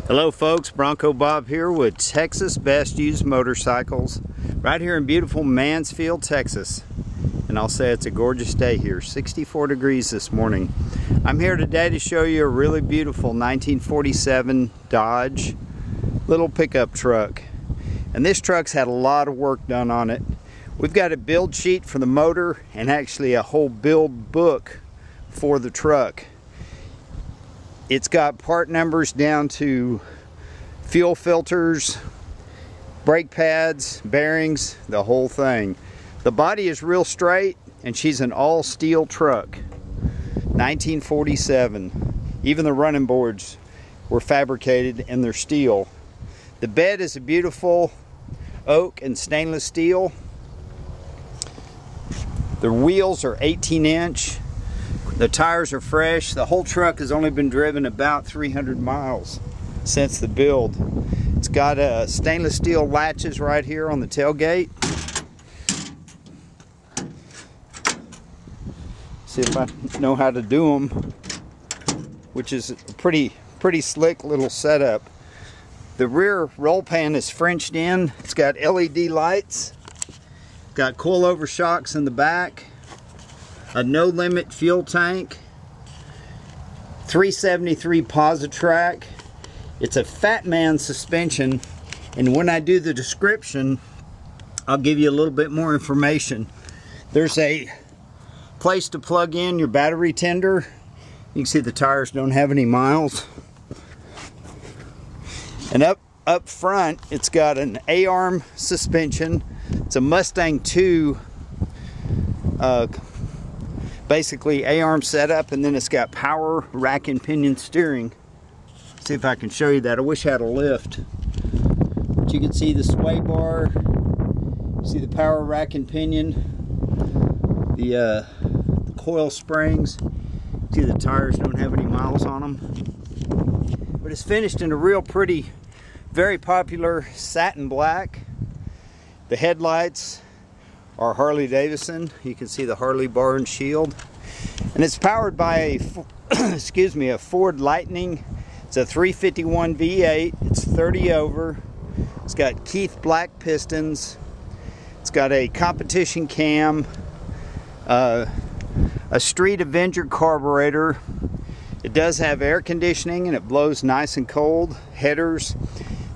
Hello folks, Bronco Bob here with Texas Best Used Motorcycles right here in beautiful Mansfield, Texas. And I'll say it's a gorgeous day here, 64 degrees this morning. I'm here today to show you a really beautiful 1947 Dodge little pickup truck. And this truck's had a lot of work done on it. We've got a build sheet for the motor and actually a whole build book for the truck. It's got part numbers down to fuel filters, brake pads, bearings, the whole thing. The body is real straight and she's an all steel truck. 1947. Even the running boards were fabricated and they're steel. The bed is a beautiful oak and stainless steel. The wheels are 18-inch. The tires are fresh. The whole truck has only been driven about 300 miles since the build. It's got stainless steel latches right here on the tailgate. See if I know how to do them, which is a pretty slick little setup. The rear roll pan is Frenched in. It's got LED lights. Got coilover shocks in the back. A no limit fuel tank, 373 Positrack. It's a Fat Man suspension, and when I do the description I'll give you a little bit more information. There's a place to plug in your battery tender. You can see the tires don't have any miles. And up front it's got an A-arm suspension. It's a Mustang 2 basically A-arm setup, and then it's got power rack and pinion steering. See if I can show you that. I wish I had a lift. But you can see the sway bar, see the power rack and pinion, the coil springs. See the tires don't have any miles on them. But it's finished in a real pretty, very popular satin black. The headlights are Harley Davidson. You can see the Harley bar and shield, and it's powered by a a Ford Lightning. It's a 351 V8. It's 30 over. It's got Keith black pistons. It's got a competition cam, a Street Avenger carburetor. It does have air conditioning and it blows nice and cold. Headers.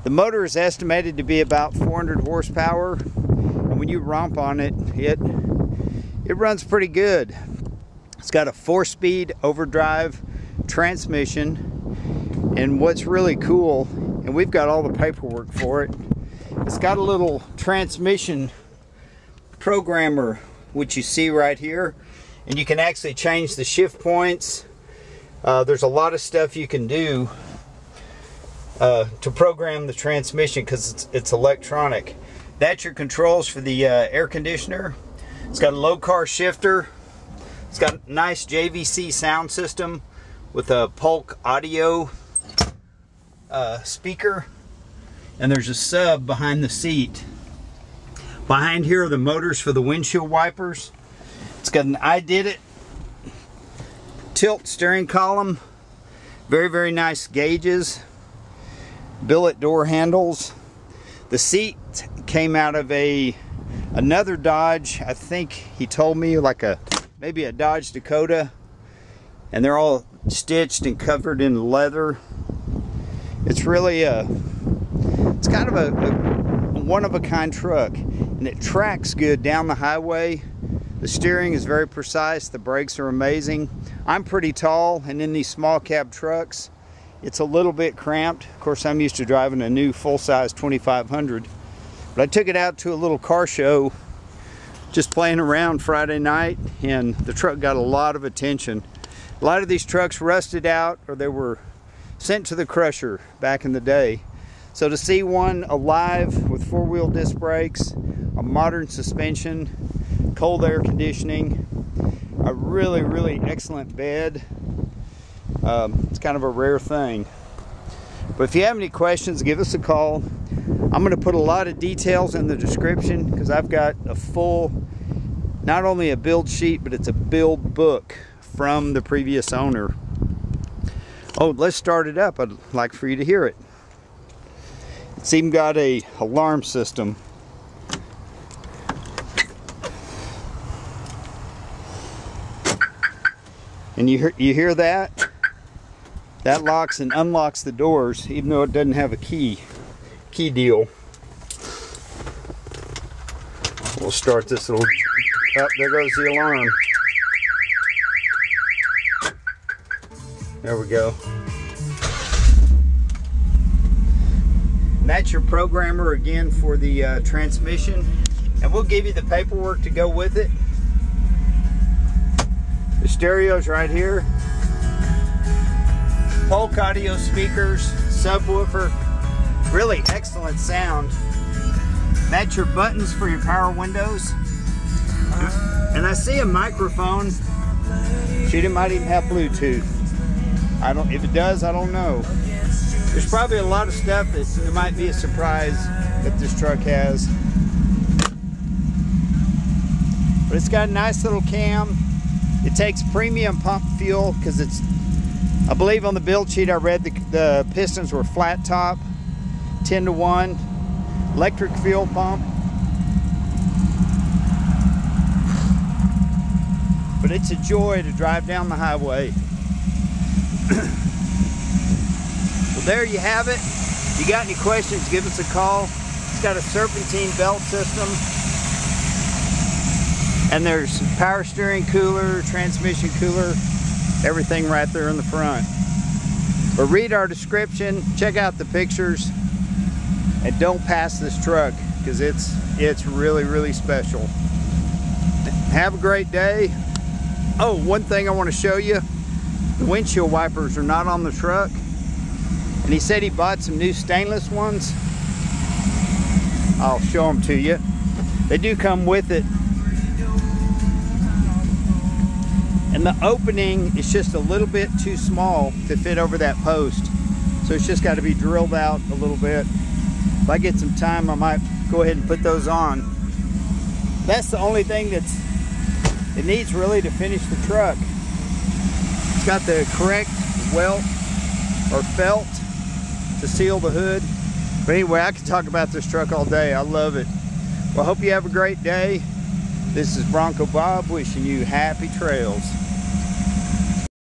The motor is estimated to be about 400 horsepower. When you romp on it, it runs pretty good. It's got a 4-speed overdrive transmission, and what's really cool, and we've got all the paperwork for it, it's got a little transmission programmer, which you see right here, and you can actually change the shift points. There's a lot of stuff you can do to program the transmission because it's electronic. That's your controls for the air conditioner. It's got a low car shifter. It's got a nice JVC sound system with a Polk audio speaker. And there's a sub behind the seat. Behind here are the motors for the windshield wipers. It's got an I Did It tilt steering column. Very, very nice gauges. Billet door handles. The seat came out of another Dodge. I think he told me maybe a Dodge Dakota, and they're all stitched and covered in leather. It's really it's kind of a one-of-a-kind truck, and it tracks good down the highway. The steering is very precise. The brakes are amazing. I'm pretty tall, and in these small cab trucks it's a little bit cramped. Of course, I'm used to driving a new full-size 2500, but I took it out to a little car show just playing around Friday night, and the truck got a lot of attention. A lot of these trucks rusted out, or they were sent to the crusher back in the day. So to see one alive with four-wheel disc brakes, a modern suspension, cold air conditioning, a really, really excellent bed, it's kind of a rare thing. But if you have any questions, give us a call. I'm going to put a lot of details in the description because I've got a full, not only a build sheet, but it's a build book from the previous owner. Oh, let's start it up. I'd like for you to hear it. It's even got a alarm system. And you hear that? That locks and unlocks the doors, even though it doesn't have a key deal. We'll start this little. Oh, there goes the alarm. There we go. And that's your programmer again for the transmission, and we'll give you the paperwork to go with it. The stereo's right here. Polk audio speakers, subwoofer, really excellent sound. That's your buttons for your power windows. And I see a microphone. Shoot, it might even have Bluetooth. If it does, I don't know. There's probably a lot of stuff that might be a surprise that this truck has. But it's got a nice little cam. It takes premium pump fuel because it's, I believe on the build sheet I read the pistons were flat top, 10-to-1, electric fuel pump. But it's a joy to drive down the highway. Well, there you have it. If you got any questions, give us a call. It's got a serpentine belt system. And there's power steering cooler, transmission cooler, everything right there in the front. But read our description, check out the pictures, and don't pass this truck because it's really, really special. Have a great day. Oh, one thing I want to show you. The windshield wipers are not on the truck. And he said he bought some new stainless ones. I'll show them to you. They do come with it. And the opening is just a little bit too small to fit over that post. So it's just got to be drilled out a little bit. If I get some time, I might go ahead and put those on. That's the only thing it needs really to finish the truck. It's got the correct welt or felt to seal the hood. But anyway, I could talk about this truck all day. I love it. Well, I hope you have a great day. This is Bronco Bob wishing you happy trails.